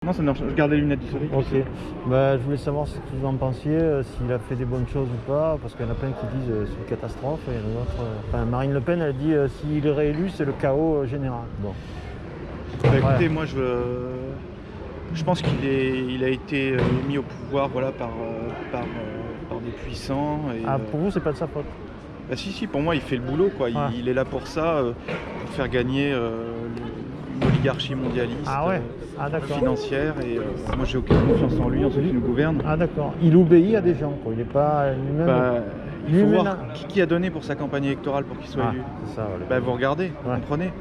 Non, ça me dérange. Je garde les lunettes du soleil. Ok. Bah, je voulais savoir ce que vous en pensiez, s'il a fait des bonnes choses ou pas, parce qu'il y en a plein qui disent c'est une catastrophe, et il y en a d'autres. Enfin, Marine Le Pen, elle dit s'il est réélu, c'est le chaos général. Bon. Bah, écoutez, moi je pense qu'il a été mis au pouvoir voilà, par des puissants. Et, Pour vous, c'est pas de sa faute? Bah, si, pour moi, il fait le boulot, quoi. Il est là pour ça, pour faire gagner une oligarchie mondialiste, financière. Et moi, j'ai aucune confiance en lui, en ceux qui nous gouvernent. Ah d'accord. Il obéit à des gens, quoi. Il n'est pas lui-même. Il faut voir qui a donné pour sa campagne électorale pour qu'il soit élu. C'est ça, voilà. Vous regardez, vous comprenez.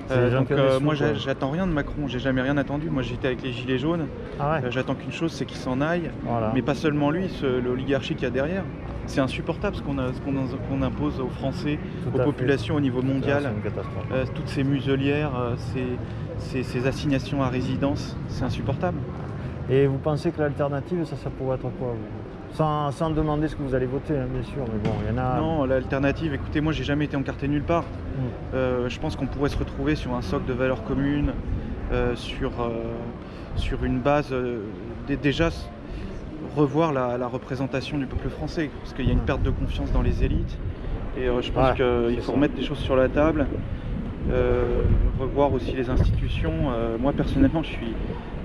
Donc moi j'attends rien de Macron, j'ai jamais rien attendu. Moi j'étais avec les gilets jaunes, j'attends qu'une chose, c'est qu'il s'en aille. Voilà. Mais pas seulement lui, l'oligarchie qu'il y a derrière. C'est insupportable ce qu'on impose aux Français, aux populations au niveau mondial. Toutes ces muselières, ces assignations à résidence, c'est insupportable. Et vous pensez que l'alternative, ça pourrait être quoi sans demander ce que vous allez voter, hein, bien sûr, mais bon, il y en a... Non, l'alternative, écoutez, moi j'ai jamais été encarté nulle part. Je pense qu'on pourrait se retrouver sur un socle de valeurs communes, sur une base, déjà revoir la représentation du peuple français, parce qu'il y a une perte de confiance dans les élites, et je pense qu'il faut remettre les choses sur la table, revoir aussi les institutions. Moi personnellement,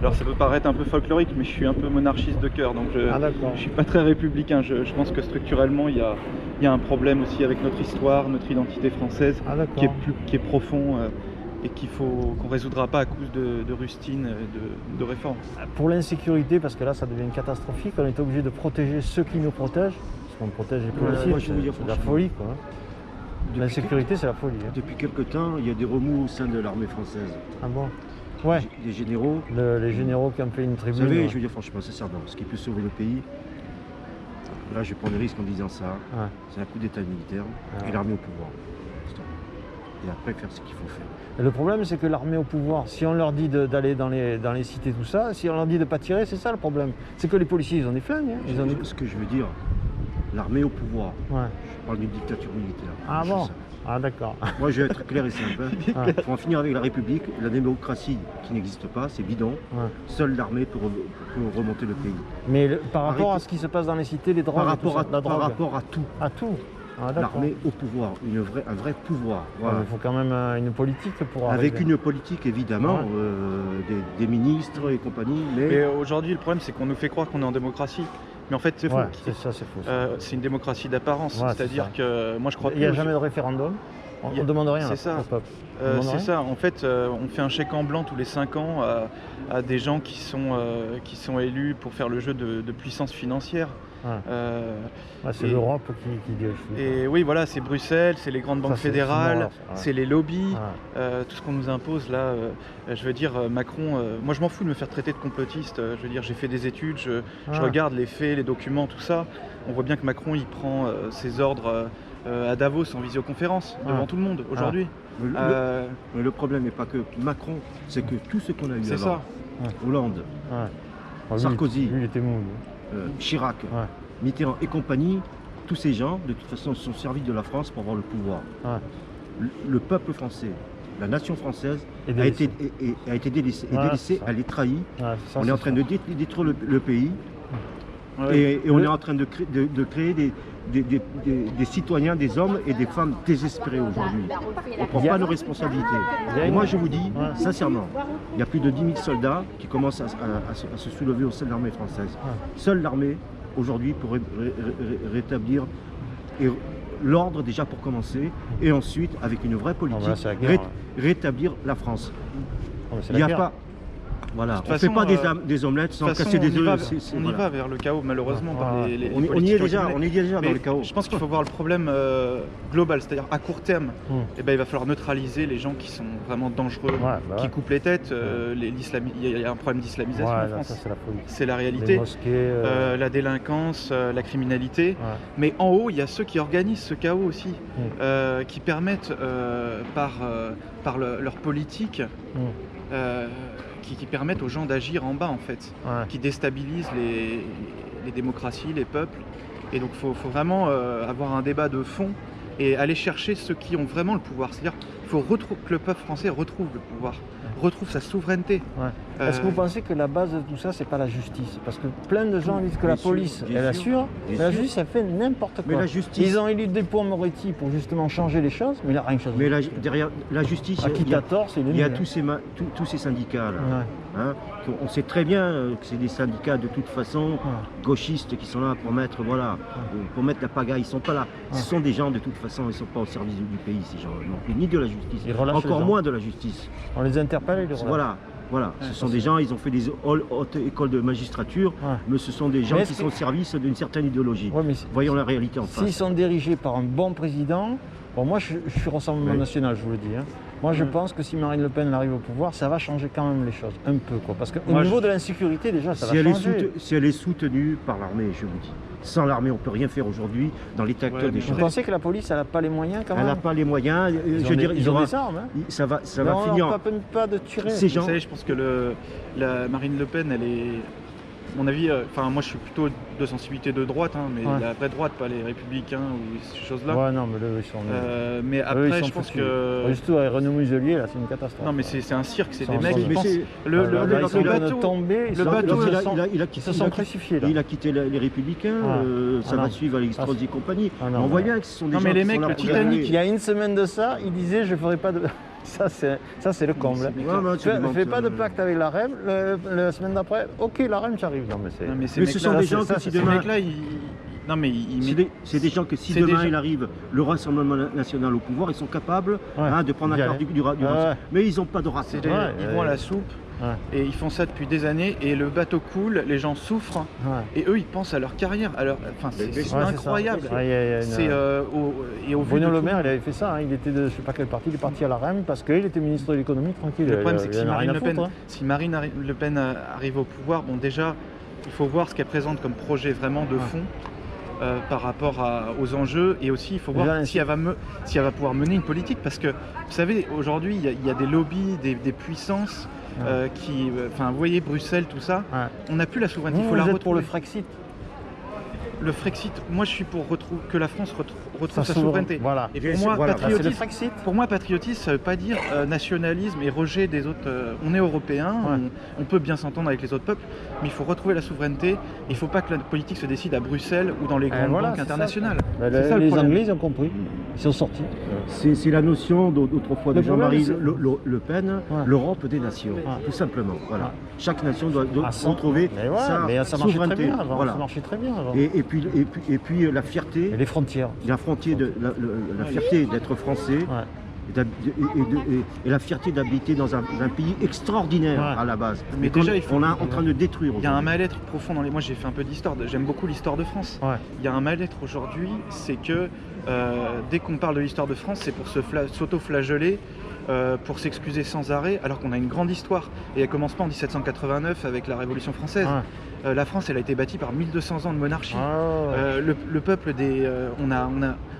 alors ça peut paraître un peu folklorique, mais je suis un peu monarchiste de cœur, donc je suis pas très républicain. Je pense que structurellement, il y a un problème aussi avec notre histoire, notre identité française, qui est profond et qu'on résoudra pas à cause de rustines, de réformes. Pour l'insécurité, parce que là ça devient catastrophique, on est obligé de protéger ceux qui nous protègent, parce qu'on protège les policiers, c'est la folie, quoi. L'insécurité, c'est la folie. Depuis quelque temps, il y a des remous au sein de l'armée française. Ah bon? Ouais. Les généraux. Les généraux qui ont fait une tribune. Vous savez, je veux dire franchement, sincèrement, ce qui peut sauver le pays, là je prends des risques en disant ça, c'est un coup d'état militaire et l'armée au pouvoir. Stop. Et après faire ce qu'il faut faire. Et le problème, c'est que l'armée au pouvoir, si on leur dit d'aller dans les cités, tout ça, si on leur dit de ne pas tirer, c'est ça le problème. C'est que les policiers, ils ont des flingues. Ce que je veux dire, l'armée au pouvoir, je parle d'une dictature militaire. Ah bon? Ah d'accord. Moi je vais être clair et simple. Pour en finir avec la République, la démocratie qui n'existe pas, c'est bidon. Seule l'armée peut remonter le pays. Mais par rapport à ce qui se passe dans les cités, les drogues, par rapport à tout. À tout. L'armée au pouvoir, un vrai pouvoir. Voilà. Il faut quand même une politique pour avec une politique évidemment, des ministres et compagnie. Mais aujourd'hui le problème c'est qu'on nous fait croire qu'on est en démocratie. Mais en fait c'est faux. C'est ça, c'est faux. C'est une démocratie d'apparence. C'est-à-dire que moi je crois il n'y a jamais de référendum. On ne demande rien au peuple. C'est ça. En fait, on fait un chèque en blanc tous les 5 ans à des gens qui sont élus pour faire le jeu de puissance financière. C'est l'Europe qui dit aussi. Et oui, voilà, c'est Bruxelles, c'est les grandes banques fédérales, c'est les lobbies, tout ce qu'on nous impose là. Je veux dire, Macron, moi je m'en fous de me faire traiter de complotiste. Je veux dire, j'ai fait des études, je regarde les faits, les documents, tout ça. On voit bien que Macron, il prend ses ordres à Davos en visioconférence devant tout le monde aujourd'hui. Mais le problème n'est pas que Macron, c'est que tout ce qu'on a eu avant, Hollande, Sarkozy, lui, il était mou, Chirac, Mitterrand et compagnie, tous ces gens, de toute façon, sont servis de la France pour avoir le pouvoir. Le peuple français, la nation française a été délaissée, elle est trahie. On est en train de détruire le pays. Et on est en train de créer des citoyens, des hommes et des femmes désespérés aujourd'hui. On ne prend pas nos responsabilités. Et moi je vous dis, sincèrement, il y a plus de 10 000 soldats qui commencent à se soulever au sein de l'armée française. Seule l'armée, aujourd'hui, pour rétablir l'ordre déjà pour commencer, et ensuite, avec une vraie politique, rétablir la France. Il n'y a pas... Voilà, on ne fait pas des omelettes sans casser des œufs. On y va vers le chaos, malheureusement. On y est déjà dans le chaos. Je pense qu'il faut voir le problème global, c'est-à-dire à court terme. Il va falloir neutraliser les gens qui sont vraiment dangereux, qui coupent les têtes. Il y a un problème d'islamisation en France. C'est la réalité. La délinquance, la criminalité. Mais en haut, il y a ceux qui organisent ce chaos aussi, qui permettent par leur politique. Qui permettent aux gens d'agir en bas en fait, qui déstabilisent les démocraties, les peuples. Et donc il faut vraiment avoir un débat de fond et aller chercher ceux qui ont vraiment le pouvoir. C'est-à-dire qu'il faut que le peuple français retrouve le pouvoir. retrouve sa souveraineté. Est-ce que vous pensez que la base de tout ça, c'est pas la justice? Parce que plein de gens disent que la police, elle assure, mais la justice, elle fait n'importe quoi. Mais la justice... Ils ont élu Dupond-Moretti pour justement changer les choses, mais il n'a rien changé. Mais derrière la justice, il y a tous ces syndicats là. Hein, on sait très bien que c'est des syndicats de toute façon gauchistes qui sont là pour mettre, pour mettre la pagaille. Ils ne sont pas là. Ce sont des gens de toute façon, ils ne sont pas au service du pays, ces gens non plus, ni de la justice. Encore moins de la justice. On les interpelle et les relâche. Voilà, ce sont des gens, ils ont fait des hautes écoles de magistrature, mais ce sont des gens qui sont au service d'une certaine idéologie. Voyons la réalité en face. S'ils sont dirigés par un bon président, bon, moi je suis Rassemblement National, je vous le dis. Moi je pense que si Marine Le Pen arrive au pouvoir, ça va changer quand même les choses, un peu. Parce qu'au niveau de l'insécurité, déjà, ça va changer. Si elle est soutenue par l'armée, je vous dis. Sans l'armée, on ne peut rien faire aujourd'hui dans l'état actuel des choses. Vous pensez que la police, elle n'a pas les moyens quand même? Elle n'a pas les moyens. Ils ont des armes. Ça va finir. On ne peut pas de tirer. Ces gens... Vous savez, je pense que Marine Le Pen, elle est... À mon avis, moi je suis plutôt de sensibilité de droite, mais la vraie droite, pas les républicains ou ces choses-là. Ouais, non, mais là, ils sont... mais après, je pense que... Juste avec Renaud Muselier, là, c'est une catastrophe. Non, mais c'est un cirque, c'est des mecs qui pensent... Le bateau, ils se sont crucifiés, là. Il a quitté les Républicains, ça va suivre avec Strauss et compagnie. On voit bien que ce sont des gens qui sont là le pour Titanic, il y a une semaine de ça, il disait « je ferai pas de... » Ça, c'est le comble. Ne fais pas de pacte avec la REM, la semaine d'après, ok, la REM, j'arrive. Mais ce sont des gens que si demain... C'est des gens que si demain il arrive le Rassemblement National au pouvoir, ils sont capables de prendre un quart du mais ils n'ont pas de race. Ils vont à la soupe. Et ils font ça depuis des années et le bateau coule, les gens souffrent et eux ils pensent à leur carrière. C'est incroyable. Bruno Le Maire il avait fait ça, il était de je sais pas quel parti, il est parti à la REM parce qu'il était ministre de l'économie tranquille. Le problème c'est que si Marine Le Pen arrive au pouvoir, bon déjà il faut voir ce qu'elle présente comme projet vraiment de fond. Par rapport aux enjeux et aussi il faut voir si elle va pouvoir mener une politique parce que vous savez aujourd'hui il y a des lobbies, des puissances qui, vous voyez Bruxelles tout ça, on n'a plus la souveraineté, il faut la retrouver. Pour le Frexit. Le Frexit, moi je suis pour que la France retrouve sa souveraineté. Voilà. Et pour moi, patriotisme, ça ne veut pas dire nationalisme et rejet des autres. On est européens, on peut bien s'entendre avec les autres peuples, mais il faut retrouver la souveraineté. Il ne faut pas que la politique se décide à Bruxelles ou dans les grandes banques internationales. Les Anglais, ils ont compris. Ils sont sortis. C'est la notion d'autrefois de Jean-Marie Le Pen, l'Europe des nations, tout simplement. Voilà. Chaque nation doit retrouver sa souveraineté. Ça marchait très bien avant. Et puis la fierté. Et les frontières. La fierté d'être français. Et la fierté d'habiter dans un pays extraordinaire à la base. Mais déjà, on est en train de détruire. Il y a un mal-être profond dans les... Moi, j'ai fait un peu d'histoire. J'aime beaucoup l'histoire de France. Il y a un mal-être aujourd'hui, c'est que dès qu'on parle de l'histoire de France, c'est pour s'auto-flageller, pour s'excuser sans arrêt, alors qu'on a une grande histoire. Et elle commence pas en 1789 avec la Révolution française. La France, elle a été bâtie par 1200 ans de monarchie. Le peuple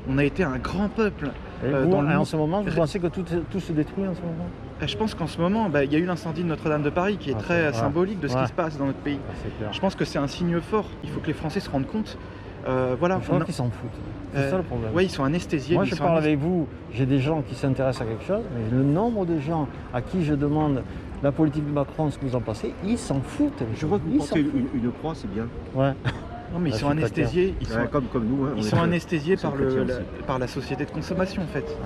on a été un grand peuple. En ce moment, vous pensez que tout se détruit en ce moment? Je pense qu'en ce moment, il y a eu l'incendie de Notre-Dame de Paris qui est très symbolique de ce qui se passe dans notre pays. Je pense que c'est un signe fort. Il faut que les Français se rendent compte. Je crois qu'ils s'en foutent. C'est ça le problème. Oui, ils sont anesthésiés. Moi, je parle avec vous, j'ai des gens qui s'intéressent à quelque chose, mais le nombre de gens à qui je demande la politique de Macron, ce que vous en pensez, ils s'en foutent. Je vois que vous portez une croix, c'est bien. Non, mais ils sont anesthésiés. Ils sont comme nous. Ils sont anesthésiés par la société de consommation, en fait.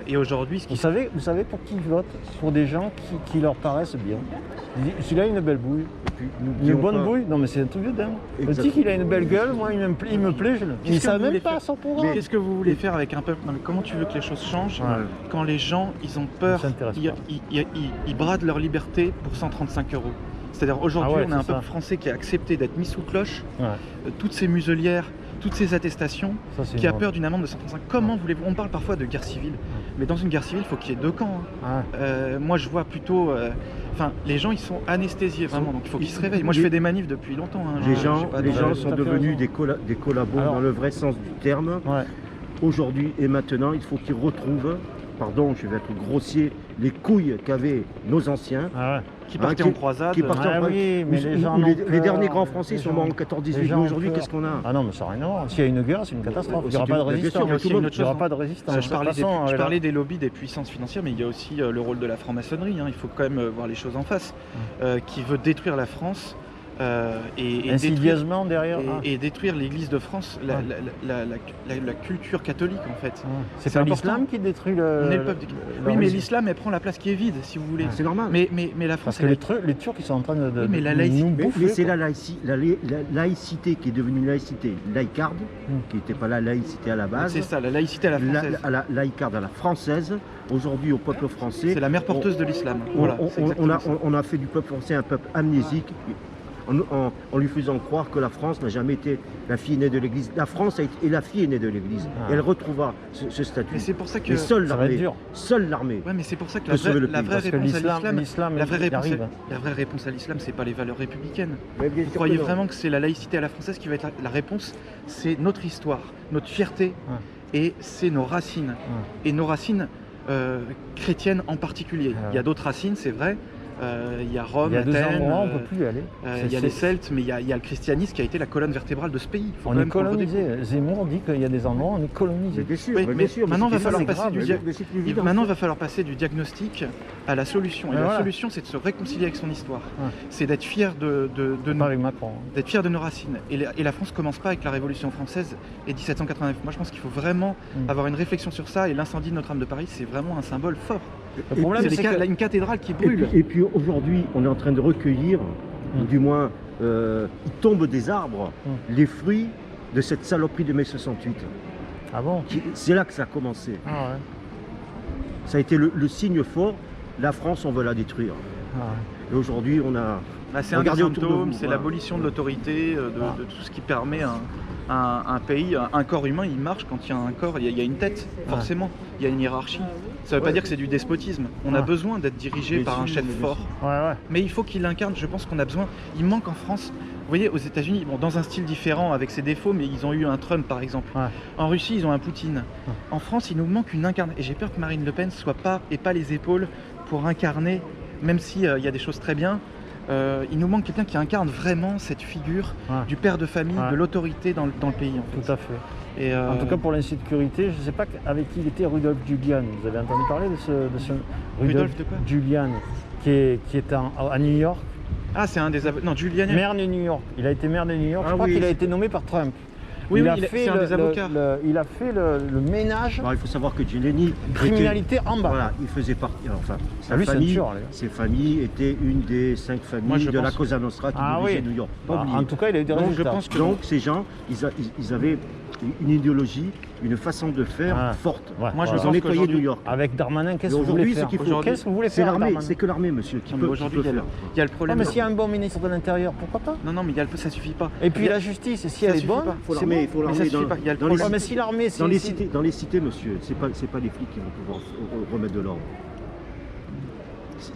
Et aujourd'hui, vous savez pour qui ils votent? Pour des gens qui leur paraissent bien. Celui-là a une belle bouille. Une bonne bouille? Non, mais c'est un truc de dingue. Le type, il a une belle gueule, moi, il me plaît. Il ne savent même pas son programme. Qu'est-ce que vous voulez faire avec un peuple? Comment tu veux que les choses changent quand les gens, ils ont peur, ils bradent leur liberté pour 135 €? C'est-à-dire aujourd'hui, on a un peuple français qui a accepté d'être mis sous cloche, toutes ces muselières, toutes ces attestations, qui a peur d'une amende de 135. Comment voulez-vous? On parle parfois de guerre civile, mais dans une guerre civile, il faut qu'il y ait deux camps. Moi, je vois plutôt... les gens, ils sont anesthésiés, vraiment, donc il faut qu'ils se réveillent. Moi, je fais des manifs depuis longtemps. Les gens sont devenus des collabos dans le vrai sens du terme. Aujourd'hui et maintenant, il faut qu'ils retrouvent, pardon, je vais être grossier, les couilles qu'avaient nos anciens qui partaient en croisade. Oui, mais les derniers grands Français sont morts en 14-18. Aujourd'hui, qu'est-ce qu'on a? Ah non, mais ça n'a rien à voir. S'il y a une guerre, c'est une catastrophe. Il n'y aura pas de résistance. Il n'y aura pas de résistance. Je parlais des lobbies, des puissances financières, mais il y a aussi le rôle de la franc-maçonnerie. Il faut quand même voir les choses en face. Qui veut détruire la France. Insidieusement derrière et détruire l'Église de France, la culture catholique en fait. C'est pas l'islam qui détruit Oui, mais l'islam elle prend la place qui est vide, si vous voulez. C'est normal. Mais la France. Parce que les Turcs ils sont en train de. Oui, mais la laïcité. Mais c'est la laïcité qui est devenue une laïcité laïcarde, qui n'était pas la laïcité à la base. C'est ça, la laïcité à la française. La laïcarde à la française. Aujourd'hui, au peuple français. C'est la mère porteuse de l'islam. On a fait du peuple français un peuple amnésique. En lui faisant croire que la France n'a jamais été la fille aînée de l'Église. La France est la fille aînée de l'Église. Et elle retrouvera ce statut. Mais c'est pour ça que seule l'armée. Ouais, mais c'est pour ça que la vraie réponse à l'islam, c'est pas les valeurs républicaines. Vous croyez vraiment que c'est la laïcité à la française qui va être la réponse? C'est notre histoire, notre fierté, et c'est nos racines. Et nos racines chrétiennes en particulier. Il y a d'autres racines, c'est vrai. Il y a Rome, Athènes, on ne peut plus y aller. Il y a les Celtes, mais il y a le christianisme qui a été la colonne vertébrale de ce pays. On est colonisé. Zemmour dit qu'il y a des endroits où on est colonisé. Bien sûr, maintenant, il va falloir passer du diagnostic à la solution. Et la solution, c'est de se réconcilier avec son histoire. C'est d'être fier de nos racines. Et la France ne commence pas avec la Révolution française et 1789. Moi, je pense qu'il faut vraiment avoir une réflexion sur ça. Et l'incendie de Notre-Dame de Paris, c'est vraiment un symbole fort. Le problème, c'est une cathédrale qui brûle. Et puis aujourd'hui, on est en train de recueillir, ou du moins, il tombe des arbres, les fruits de cette saloperie de mai 68. Ah bon? C'est là que ça a commencé. Ah ouais. Ça a été le signe fort. La France, on veut la détruire. Ah ouais. Et aujourd'hui, on a... c'est un des symptômes, c'est l'abolition de l'autorité, de tout ce qui permet un pays, un corps humain, il marche quand il y a un corps, il y a une tête, forcément, il y a une hiérarchie. Ça ne veut pas dire que c'est du despotisme. On a besoin d'être dirigé par un chef fort. Mais il faut qu'il l'incarne, je pense qu'on a besoin. Il manque en France, vous voyez, aux États-Unis, dans un style différent, avec ses défauts, mais ils ont eu un Trump par exemple. En Russie, ils ont un Poutine. En France, il nous manque une incarnation. Et j'ai peur que Marine Le Pen n'ait pas les épaules pour incarner, même s'il y a des choses très bien. Il nous manque quelqu'un qui incarne vraiment cette figure du père de famille, de l'autorité dans le pays. En fait. Tout à fait. Et en tout cas pour l'insécurité, je ne sais pas avec qui il était Rudolf Giuliani. Vous avez entendu parler de ce Rudolf de quoi? Giuliani, qui est à New York. Ah, c'est un des avocats. Non, Giuliani. Maire de New York. Il a été maire de New York. Je crois qu'il a été nommé par Trump. Oui, c'est un des avocats. Il a fait le ménage. Alors, il faut savoir que Giuliani, criminalité en bas. Voilà, il faisait partie. Enfin, ses familles étaient une des 5 familles de la Cosa Nostra qui dirigeait New York. En tout cas, il a eu des résultats. Je pense que ces gens, ils avaient une idéologie, une façon de faire forte. Moi, ils ont nettoyé New York. Avec Darmanin, qu'est-ce que vous voulez faire? Qu'est-ce que vous voulez faire? C'est que l'armée, monsieur, qui peut faire. Il y a le problème. Mais s'il y a un bon ministre de l'Intérieur, pourquoi pas? Non, mais ça suffit pas. Et puis la justice, si elle est bonne, il faut l'armée dans mais si l'armée, dans les cités, monsieur, c'est pas les flics qui vont pouvoir remettre de l'ordre.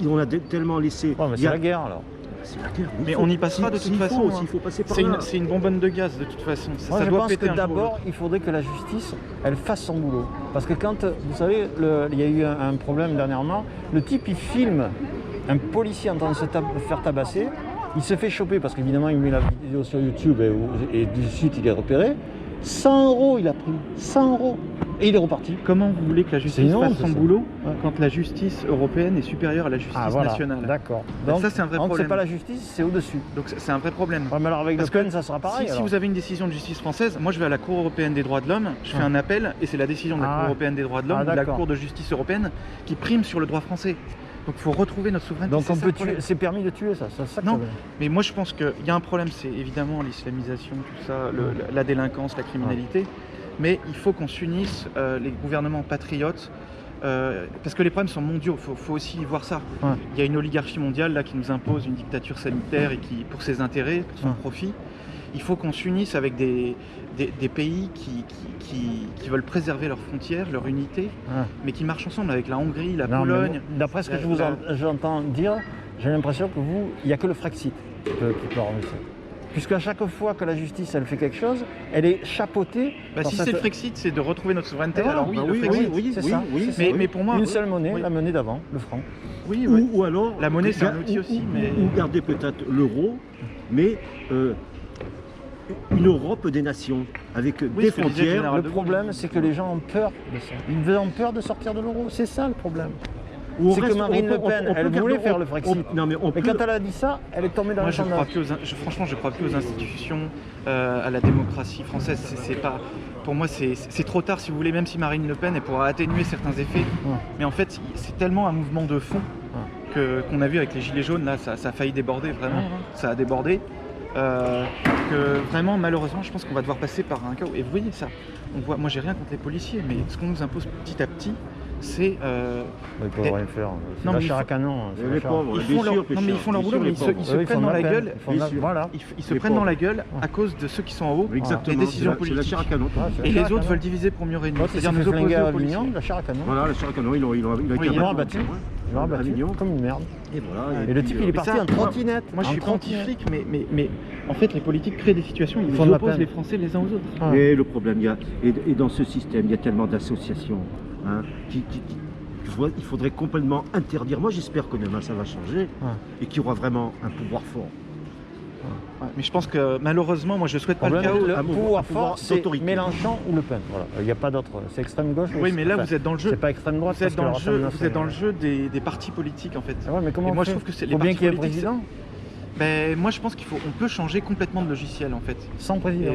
On a tellement laissé. Mais c'est la guerre alors. C'est la guerre. Mais on y passera de toute façon. Il faut passer par là. C'est une bonbonne de gaz de toute façon. Moi, je pense que d'abord, il faudrait que la justice, elle fasse son boulot. Parce que quand, vous savez, il y a eu un problème dernièrement, le type, il filme un policier en train de se faire tabasser, il se fait choper parce qu'évidemment, il met la vidéo sur YouTube et de suite, il est repéré. 100 € il a pris, 100 €. Et il est reparti. Comment vous voulez que la justice fasse son boulot quand la justice européenne est supérieure à la justice nationale? D'accord. Donc ça, c'est un vrai problème. C'est pas la justice, c'est au-dessus. Donc c'est un vrai problème. Mais alors avec Le Pen, ça sera pareil. Si vous avez une décision de justice française, moi je vais à la Cour européenne des droits de l'homme, je fais un appel et c'est la décision de la Cour européenne des droits de l'homme, de la Cour de justice européenne, qui prime sur le droit français. Donc il faut retrouver notre souveraineté. Donc on peut tuer, c'est permis de tuer ça non, mais moi je pense qu'il y a un problème, c'est évidemment l'islamisation, tout ça, la délinquance, la criminalité. Mais il faut qu'on s'unisse, les gouvernements patriotes, parce que les problèmes sont mondiaux, il faut aussi voir ça. Il y a une oligarchie mondiale là, qui nous impose une dictature sanitaire et qui, pour ses intérêts, pour son profit. Il faut qu'on s'unisse avec des pays qui veulent préserver leurs frontières, leur unité, mais qui marchent ensemble avec la Hongrie, la Pologne. D'après ce que j'entends dire, j'ai l'impression que il n'y a que le Frexit qui peut arranger ça. Puisqu'à chaque fois que la justice elle fait quelque chose, elle est chapeautée. Si c'est le Frexit, c'est de retrouver notre souveraineté. Alors oui, le Frexit, c'est ça. Mais pour moi, une seule monnaie, la monnaie d'avant, le franc. Oui, ou alors la monnaie c'est un outil aussi. Ou garder peut-être l'euro, mais une Europe des nations, avec des frontières. Le problème, c'est que les gens ont peur de ça. Ils ont peur de sortir de l'euro. C'est ça le problème. C'est que Marine Le Pen, elle voulait faire le Frexit. Mais quand elle a dit ça, elle est tombée dans le scandale. Franchement, je crois plus aux institutions, à la démocratie française. Pour moi, c'est trop tard, si vous voulez, même si Marine Le Pen, elle pourra atténuer certains effets. Mais en fait, c'est tellement un mouvement de fond qu'on a vu avec les Gilets jaunes, là, ça a failli déborder, vraiment. Ça a débordé. Que vraiment, malheureusement, je pense qu'on va devoir passer par un chaos. Et vous voyez ça, moi j'ai rien contre les policiers, mais ce qu'on nous impose petit à petit, c'est... Ils peuvent rien faire, c'est la chair à canon. Ils font leur boulot, mais ils se prennent dans la gueule. Ils se prennent dans la gueule à cause de ceux qui sont en haut, les décisions politiques. Et les autres veulent diviser pour mieux régner. C'est-à-dire nous opposer aux policiers. La chair à canon. Voilà, la chair à canon, ils l'ont abattu. Ils l'ont abattu comme une merde. Et le type, il est parti en trottinette. Moi, je suis pas anti-flic, mais en fait, les politiques créent des situations, ils opposent les Français les uns aux autres. Et le problème, et dans ce système, il y a tellement d'associations il faudrait complètement interdire. Moi, j'espère que demain, ça va changer et qu'il y aura vraiment un pouvoir fort. Mais je pense que malheureusement, moi je souhaite pas le chaos. Le pouvoir fort, c'est Mélenchon ou Le Pen. Voilà. Il n'y a pas d'autre. C'est extrême gauche. Oui, mais là vous êtes dans le jeu. C'est pas extrême droite. Vous êtes dans le jeu des partis politiques en fait. Mais comment moi je trouve que c'est les partis politiques. Faut bien qu'il y ait un président. Moi je pense on peut changer complètement de logiciel en fait. Sans président.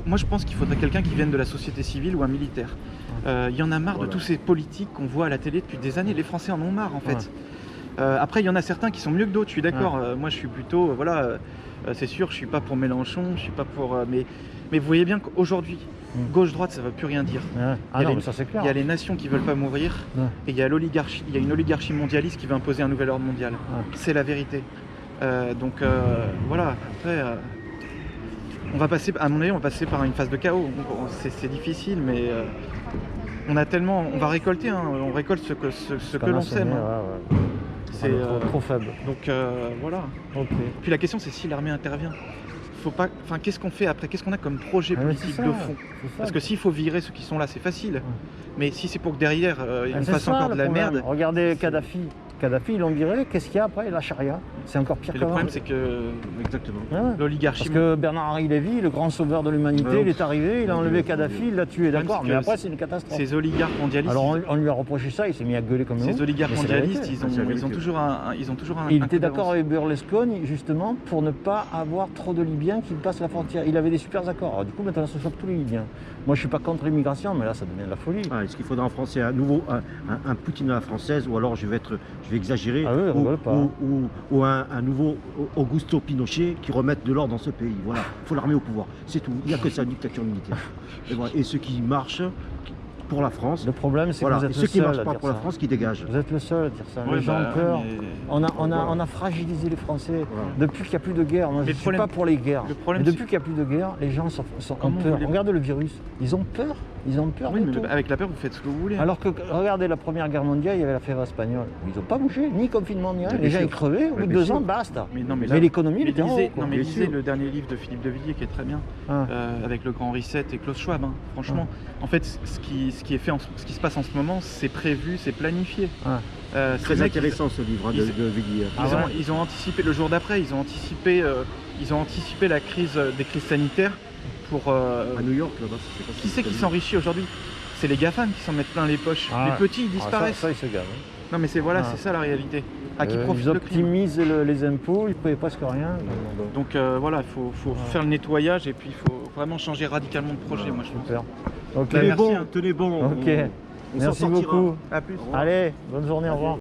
Moi je pense qu'il faudrait quelqu'un qui vienne de la société civile ou un militaire. Il y en a marre de tous ces politiques qu'on voit à la télé depuis des années. Les Français en ont marre en fait. Après, il y en a certains qui sont mieux que d'autres, je suis d'accord. Moi, je suis plutôt, c'est sûr, je suis pas pour Mélenchon, je suis pas pour. Mais vous voyez bien qu'aujourd'hui, gauche-droite, ça ne veut plus rien dire. Ça c'est clair. Il y a les nations qui veulent pas mourir, et il y a l'oligarchie. Il y a une oligarchie mondialiste qui veut imposer un nouvel ordre mondial. C'est la vérité. Voilà. Après, on va passer, à mon avis, on va passer par une phase de chaos. C'est difficile, mais. On va récolter, on récolte ce que l'on sème. C'est trop faible. Donc voilà. Puis la question c'est si l'armée intervient. Qu'est-ce qu'on fait après? Qu'est-ce qu'on a comme projet politique de fond? Parce que s'il faut virer ceux qui sont là, c'est facile. Mais si c'est pour que derrière, ils fassent encore de la merde. Regardez Kadhafi. Kadhafi, ils l'ont viré. Qu'est-ce qu'il y a après? La charia. C'est encore pire que le problème, c'est que l'oligarchie. Parce que Bernard-Henri Lévy, le grand sauveur de l'humanité, il est arrivé, il a enlevé Kadhafi, il l'a tué, d'accord. Mais après, c'est une catastrophe. Ces oligarques mondialistes. Alors on lui a reproché ça, il s'est mis à gueuler comme un ouf. Ces oligarques mondialistes, ils ont toujours un. Il était d'accord avec Berlusconi, justement, pour ne pas avoir trop de Libyens qui passent la frontière. Il avait des super accords. Alors, du coup, maintenant, ça choque tous les Libyens. Moi, je suis pas contre l'immigration, mais là, ça devient de la folie. Est-ce qu'il faudra en français un Poutine à la française, ou alors je vais exagérer, ou un nouveau Augusto Pinochet qui remette de l'ordre dans ce pays. Voilà, il faut l'armer au pouvoir. C'est tout. Il n'y a que ça, une dictature militaire. Et ceux qui marchent pour la France. Le problème, c'est que vous êtes le seul ceux qui ne marchent pas pour la France qui dégagent. Vous êtes le seul à dire ça. Les gens ont peur. On a fragilisé les Français depuis qu'il n'y a plus de guerre. Moi, je ne suis pas pour les guerres. Mais depuis qu'il n'y a plus de guerre, les gens ont peur. Regardez le virus. Ils ont peur. Ils ont peur. Oui, mais avec la peur, vous faites ce que vous voulez. Alors que, regardez, la Première Guerre mondiale, il y avait la fièvre espagnole. Ils n'ont pas bougé, ni confinement, ni rien. Les gens, ils crevaient. Au bout de 2 ans, basta. Mais l'économie, elle était en haut. Non, mais lisez le dernier livre de Philippe de Villiers qui est très bien, avec le Grand Reset et Klaus Schwab. Franchement, en fait, ce qui se passe en ce moment, c'est prévu, c'est planifié. Très intéressant ce livre de Villiers. Ils ont anticipé le jour d'après, ils ont anticipé la crise des crises sanitaires. À New York, là-bas, qui c'est qui s'enrichit aujourd'hui? C'est les GAFAM qui s'en mettent plein les poches. Les petits, ils disparaissent. Ça, ils se gavent. Non, mais c'est ça la réalité. Ils optimisent les impôts, ils ne paient presque rien. Donc voilà, il faut faire le nettoyage et puis il faut vraiment changer radicalement de projet, moi je pense. Super. Tenez bon. Ok. Merci beaucoup. À plus. Allez, bonne journée, au revoir.